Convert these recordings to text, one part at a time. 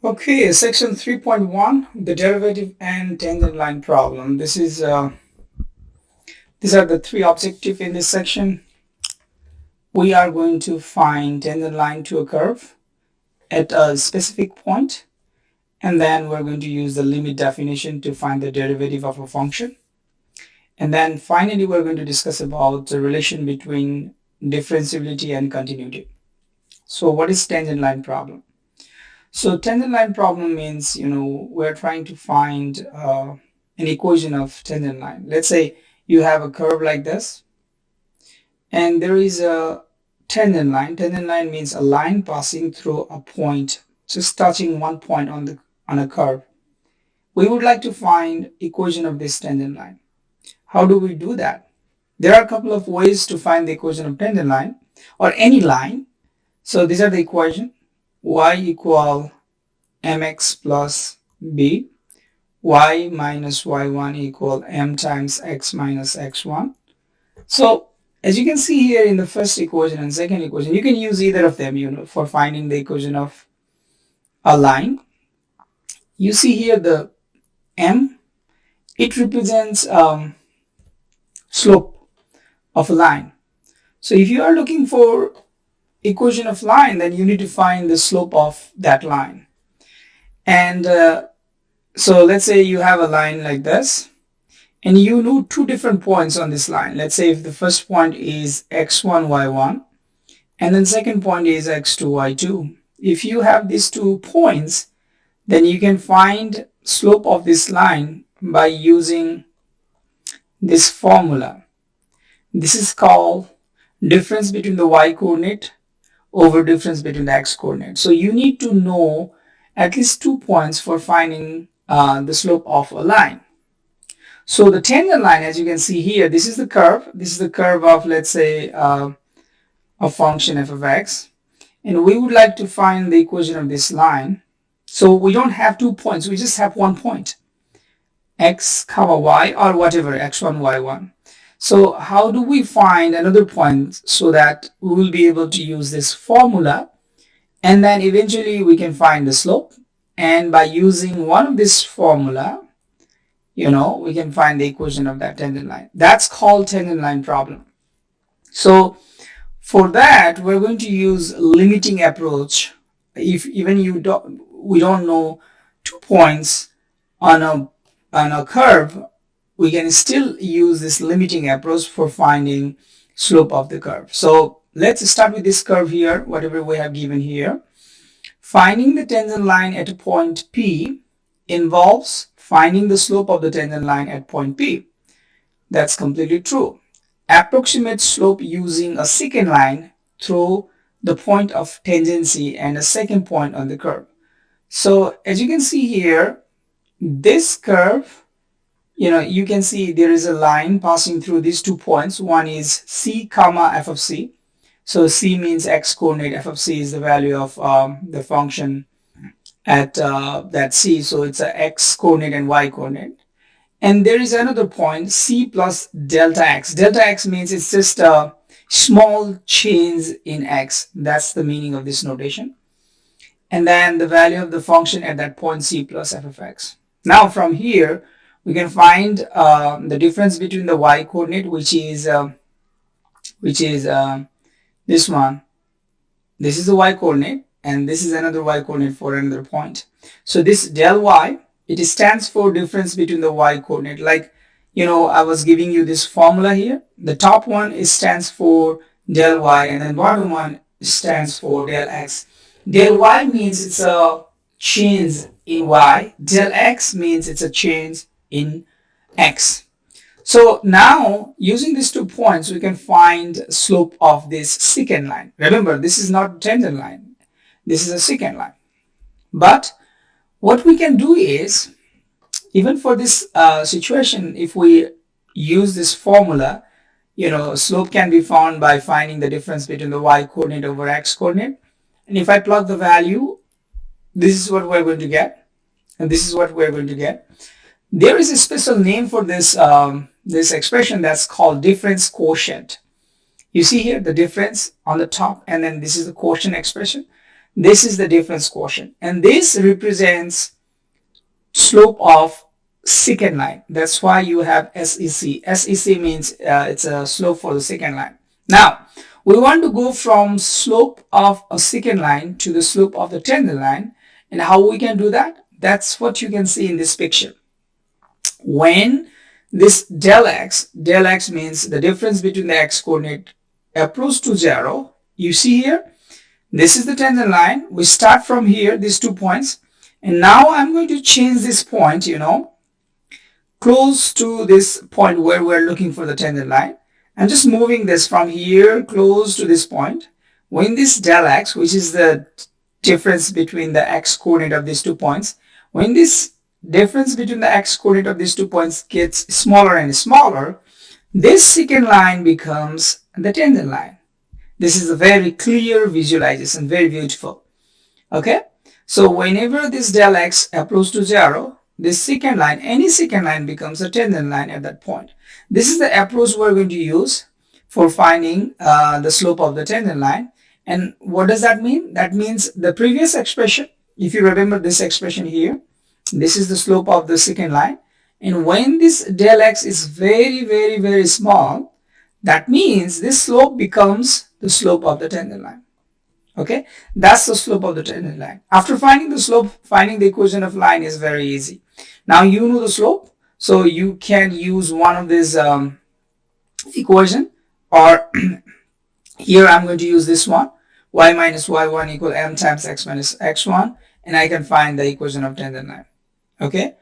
Okay, section 3.1, the derivative and tangent line problem. These are the three objectives in this section. We are going to find tangent line to a curve at a specific point, and then we're going to use the limit definition to find the derivative of a function. And then finally, we're going to discuss about the relation between differentiability and continuity. So what is tangent line problem? So tangent line problem means, we're trying to find an equation of tangent line. Let's say you have a curve like this, and there is a tangent line. Tangent line means a line passing through a point, just touching one point on a curve. We would like to find equation of this tangent line. How do we do that? There are a couple of ways to find the equation of tangent line or any line. So these are the equation. Y equal mx plus b, y minus y1 equal m times x minus x1. So as you can see here in the first equation and second equation, you can use either of them, for finding the equation of a line. You see here the m, it represents slope of a line. So if you are looking for equation of line, then you need to find the slope of that line. And so let's say you have a line like this, and you know two different points on this line. Let's say if the first point is x1, y1, and then second point is x2, y2. If you have these 2 points, then you can find slope of this line by using this formula. This is called difference between the y coordinate over difference between the x coordinate. So you need to know at least 2 points for finding the slope of a line. So the tangent line, as you can see here, this is the curve. This is the curve of, let's say, a function f of x. And we would like to find the equation of this line. So we don't have 2 points. We just have 1 point, x comma y, or whatever, x1, y1. So how do we find another point so that we will be able to use this formula, and then eventually we can find the slope, and by using one of this formula, we can find the equation of that tangent line. That's called tangent line problem. So for that, we're going to use limiting approach. If even we don't know 2 points on a curve, we can still use this limiting approach for finding slope of the curve. So let's start with this curve here, whatever we have given here. Finding the tangent line at a point P involves finding the slope of the tangent line at point P. That's completely true. Approximate slope using a secant line through the point of tangency and a second point on the curve. So as you can see here, this curve, you can see there is a line passing through these 2 points. One is c comma f of c. So c means x coordinate, f of c is the value of the function at that c. So it's a x coordinate and y coordinate. And there is another point, c plus delta x. Delta x means it's just a small change in x. That's the meaning of this notation. And then the value of the function at that point c plus f of x. Now from here, we can find the difference between the y coordinate, which is this one. This is the y coordinate, and this is another y coordinate for another point. So this del y, it stands for difference between the y coordinate. Like, I was giving you this formula here. The top one stands for del y, and then bottom one stands for del x. Del y means it's a change in y. Del x means it's a change in x. So now using these 2 points, we can find slope of this secant line. Remember, this is not tangent line. This is a secant line. But what we can do is, even for this situation, if we use this formula, slope can be found by finding the difference between the y coordinate over x coordinate. And if I plug the value, this is what we're going to get. And this is what we're going to get. There is a special name for this this expression that's called difference quotient. You see here the difference on the top, and then this is the quotient expression. This is the difference quotient, and this represents slope of secant line. That's why you have SEC. SEC means it's a slope for the secant line. Now, we want to go from slope of a secant line to the slope of the tangent line. And how we can do that? That's what you can see in this picture. When this del x means the difference between the x coordinate approach to 0. You see here, this is the tangent line. We start from here, these 2 points. And now I'm going to change this point, close to this point where we're looking for the tangent line. I'm just moving this from here close to this point. When this del x, which is the difference between the x coordinate of these 2 points, when this difference between the x coordinate of these 2 points gets smaller and smaller, this secant line becomes the tangent line. This is a very clear visualization, very beautiful. Okay, so whenever this del x approaches to 0, this secant line, any secant line, becomes a tangent line at that point. This is the approach we're going to use for finding the slope of the tangent line. And what does that mean? That means the previous expression, if you remember this expression here, this is the slope of the secant line. And when this del x is very, very, very small, that means this slope becomes the slope of the tangent line. Okay, that's the slope of the tangent line. After finding the slope, finding the equation of line is very easy. Now you know the slope, so you can use one of these equation, or here I'm going to use this one, y minus y1 equal m times x minus x1, and I can find the equation of tangent line. Okay,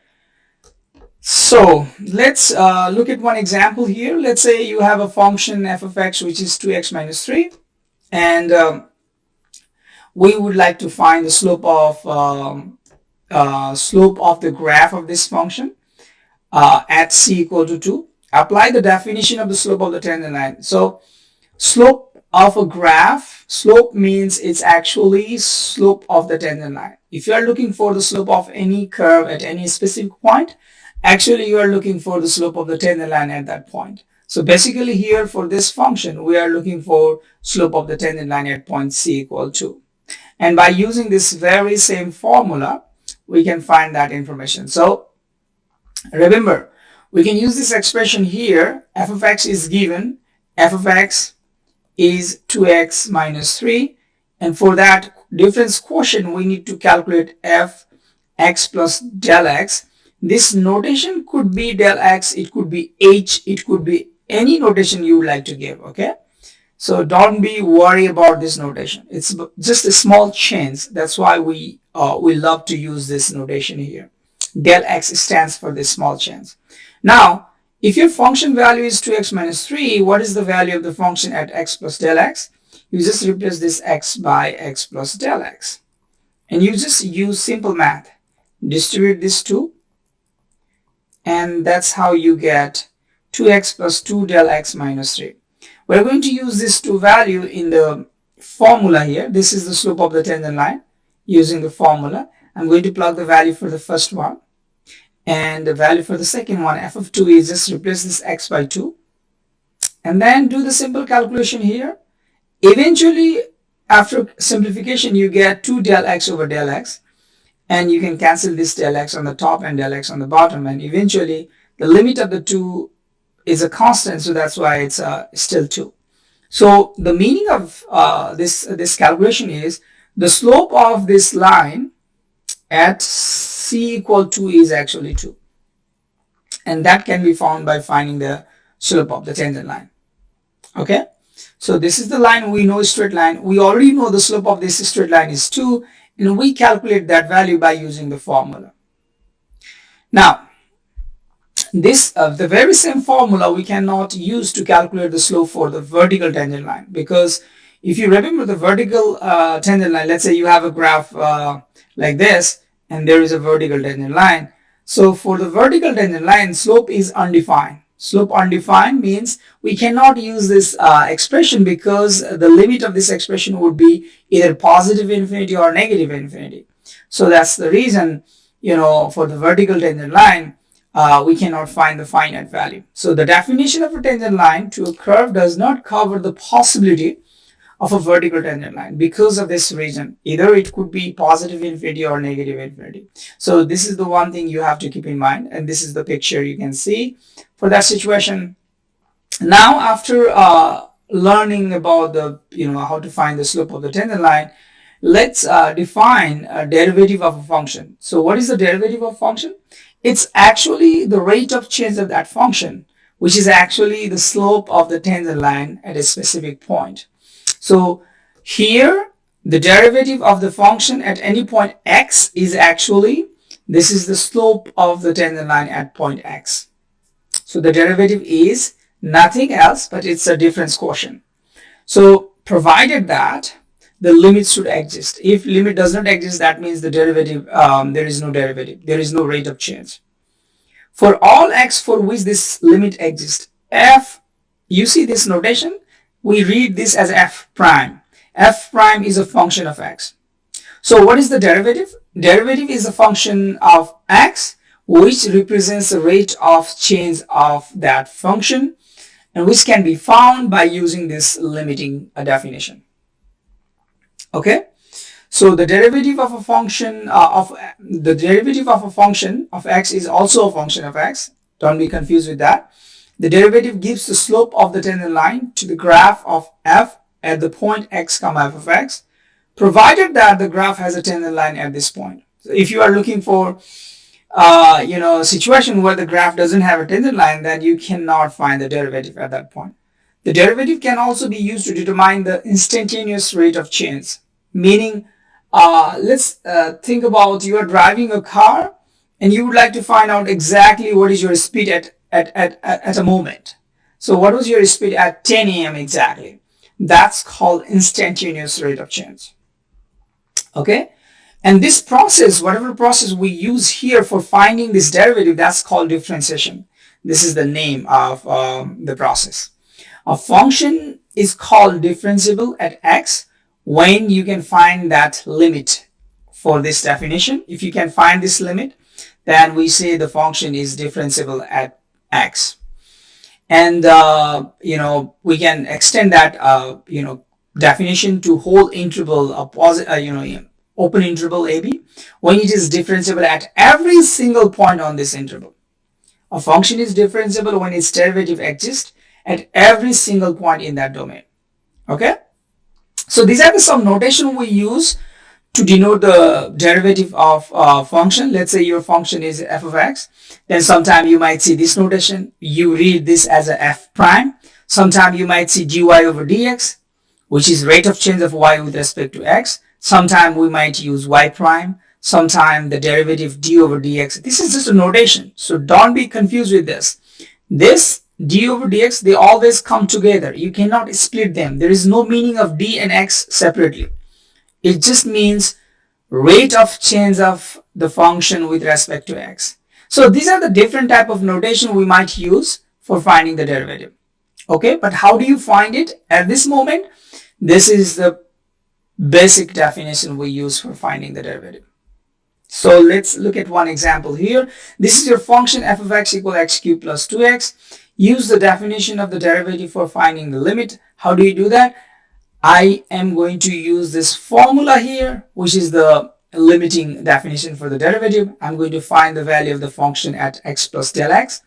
so let's look at one example here. Let's say you have a function f of x which is 2x minus 3, and we would like to find the slope of the graph of this function at c equal to 2. Apply the definition of the slope of the tangent line. So slope of a graph, slope means it's actually slope of the tangent line. If you are looking for the slope of any curve at any specific point, actually you are looking for the slope of the tangent line at that point. So basically here for this function, we are looking for slope of the tangent line at point c equal 2. And by using this very same formula, we can find that information. So remember, we can use this expression here. F of x is given. F of x is 2x minus 3. And for that difference quotient, we need to calculate f x plus del x. This notation could be del x, it could be h, it could be any notation you would like to give, okay? So don't be worried about this notation. It's just a small change. That's why we love to use this notation here. Del x stands for this small change. Now, if your function value is 2x minus 3, what is the value of the function at x plus del x? You just replace this x by x plus del x. And you just use simple math. Distribute this 2. And that's how you get 2x plus 2 del x minus 3. We're going to use this 2 value in the formula here. This is the slope of the tangent line using the formula. I'm going to plug the value for the first one. And the value for the second one, f of 2, is just replace this x by 2. And then do the simple calculation here. Eventually, after simplification, you get 2 del x over del x. And you can cancel this del x on the top and del x on the bottom. And eventually, the limit of the 2 is a constant, so that's why it's still 2. So the meaning of this calculation is the slope of this line at c equal 2 is actually 2. And that can be found by finding the slope of the tangent line. Okay, so this is the line. We know straight line. We already know the slope of this straight line is 2, and we calculate that value by using the formula. Now, this the very same formula we cannot use to calculate the slope for the vertical tangent line, because if you remember the vertical tangent line, let's say you have a graph like this, and there is a vertical tangent line. So for the vertical tangent line, slope is undefined. Slope undefined means we cannot use this expression, because the limit of this expression would be either positive infinity or negative infinity. So that's the reason, for the vertical tangent line, we cannot find the finite value. So the definition of a tangent line to a curve does not cover the possibility of a vertical tangent line because of this reason. Either it could be positive infinity or negative infinity. So this is the one thing you have to keep in mind, and this is the picture you can see for that situation. Now after learning about the how to find the slope of the tangent line, let's define a derivative of a function. So what is the derivative of function? It's actually the rate of change of that function, which is actually the slope of the tangent line at a specific point. So here the derivative of the function at any point x is actually, this is the slope of the tangent line at point x. So the derivative is nothing else, but it's a difference quotient. So provided that the limit should exist. If limit does not exist, that means the derivative, there is no derivative, there is no rate of change. For all x for which this limit exists, f, you see this notation, we read this as f prime. F prime is a function of x. So what is the derivative? Derivative is a function of x, which represents the rate of change of that function, and which can be found by using this limiting definition. Okay, so the derivative of a function of x is also a function of x. Don't be confused with that. The derivative gives the slope of the tangent line to the graph of f at the point x comma f of x, provided that the graph has a tangent line at this point. So if you are looking for a situation where the graph doesn't have a tangent line, then you cannot find the derivative at that point. The derivative can also be used to determine the instantaneous rate of change. Meaning, let's think about you are driving a car and you would like to find out exactly what is your speed at a moment. So what was your speed at 10 a.m. exactly? That's called instantaneous rate of change. Okay? And this process, whatever process we use here for finding this derivative, that's called differentiation. This is the name of the process. A function is called differentiable at x when you can find that limit for this definition. If you can find this limit, then we say the function is differentiable at x. And we can extend that definition to whole interval, open interval AB, when it is differentiable at every single point on this interval. A function is differentiable when its derivative exists at every single point in that domain. Okay, so these are some notation we use to denote the derivative of function. Let's say your function is f of x, then sometime you might see this notation, you read this as a f prime. Sometime you might see dy over dx, which is rate of change of y with respect to x. Sometime we might use y prime, sometime the derivative d over dx. This is just a notation, so don't be confused with this. This d over dx, they always come together. You cannot split them. There is no meaning of d and x separately. It just means rate of change of the function with respect to x. So these are the different type of notation we might use for finding the derivative. Okay, but how do you find it at this moment? This is the basic definition we use for finding the derivative. So let's look at one example here. This is your function f of x equal x cubed plus 2x. Use the definition of the derivative for finding the limit. How do you do that? I am going to use this formula here, which is the limiting definition for the derivative. I'm going to find the value of the function at x plus del x.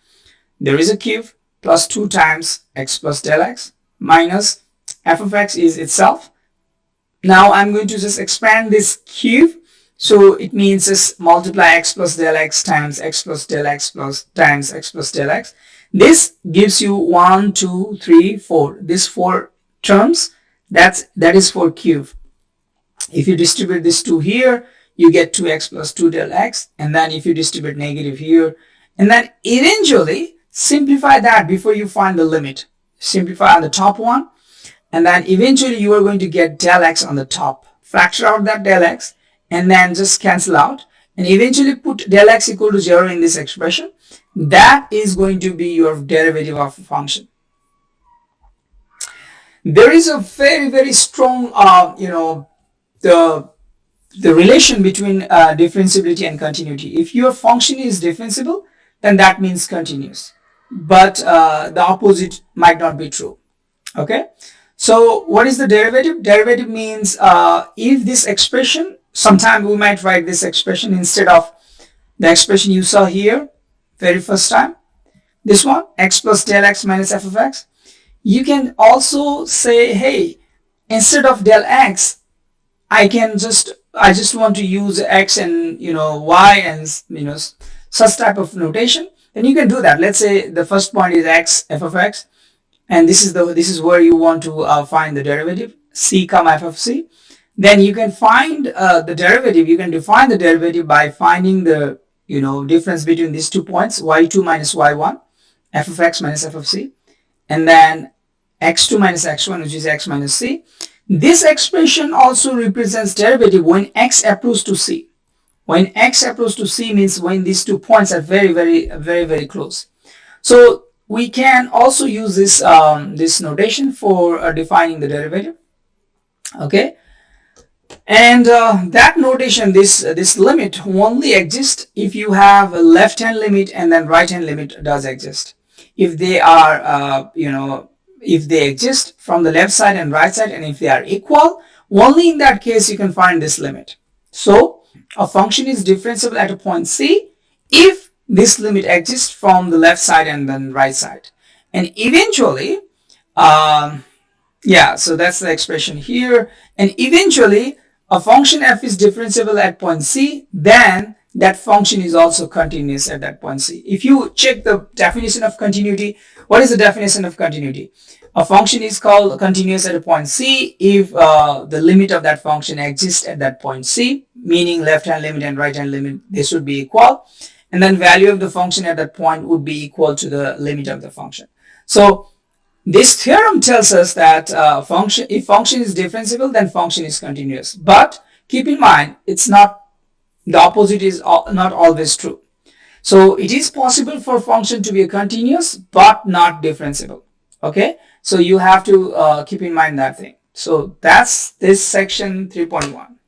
There is a cube plus 2 times x plus del x minus f of x is itself. Now I'm going to just expand this cube. So it means just multiply x plus del x times x plus del x plus times x plus del x. This gives you 1, 2, 3, 4. These 4 terms, that is for cube. If you distribute this 2 here, you get 2x plus 2 del x. And then if you distribute negative here, and then eventually simplify that before you find the limit. Simplify on the top one. And then eventually you are going to get del x on the top. Factor out that del x and then just cancel out. And eventually put del x equal to 0 in this expression. That is going to be your derivative of a function. There is a very, very strong, the relation between differentiability and continuity. If your function is differentiable, then that means continuous. But the opposite might not be true. Okay. So what is the derivative? Derivative means if this expression, sometime we might write this expression instead of the expression you saw here very first time, this one, x plus del x minus f of x. You can also say, hey, instead of del x, I just want to use x and y and such type of notation. Then you can do that. Let's say the first point is x f of x, and this is where you want to find the derivative, c comma f of c. Then you can find the derivative. You can define the derivative by finding the difference between these 2 points, y2 minus y1, f of x minus f of c, and then x2 minus x1, which is x minus c. This expression also represents derivative when x approaches to c. When x approaches to c means when these 2 points are very close. So we can also use this this notation for defining the derivative. Okay, and that notation, this limit only exists if you have a left hand limit and then right hand limit does exist. If they are if they exist from the left side and right side, and if they are equal, only in that case you can find this limit. So a function is differentiable at a point C if this limit exists from the left side and then right side. And eventually, yeah, so that's the expression here. And eventually, a function f is differentiable at point C, then that function is also continuous at that point C. If you check the definition of continuity, what is the definition of continuity? A function is called continuous at a point C if the limit of that function exists at that point C, meaning left hand limit and right hand limit, they should be equal. And then value of the function at that point would be equal to the limit of the function. So this theorem tells us that if function is differentiable, then function is continuous. But keep in mind, it's not, the opposite is not always true. So it is possible for function to be continuous but not differentiable. Okay, so you have to keep in mind that thing. So that's this section 3.1.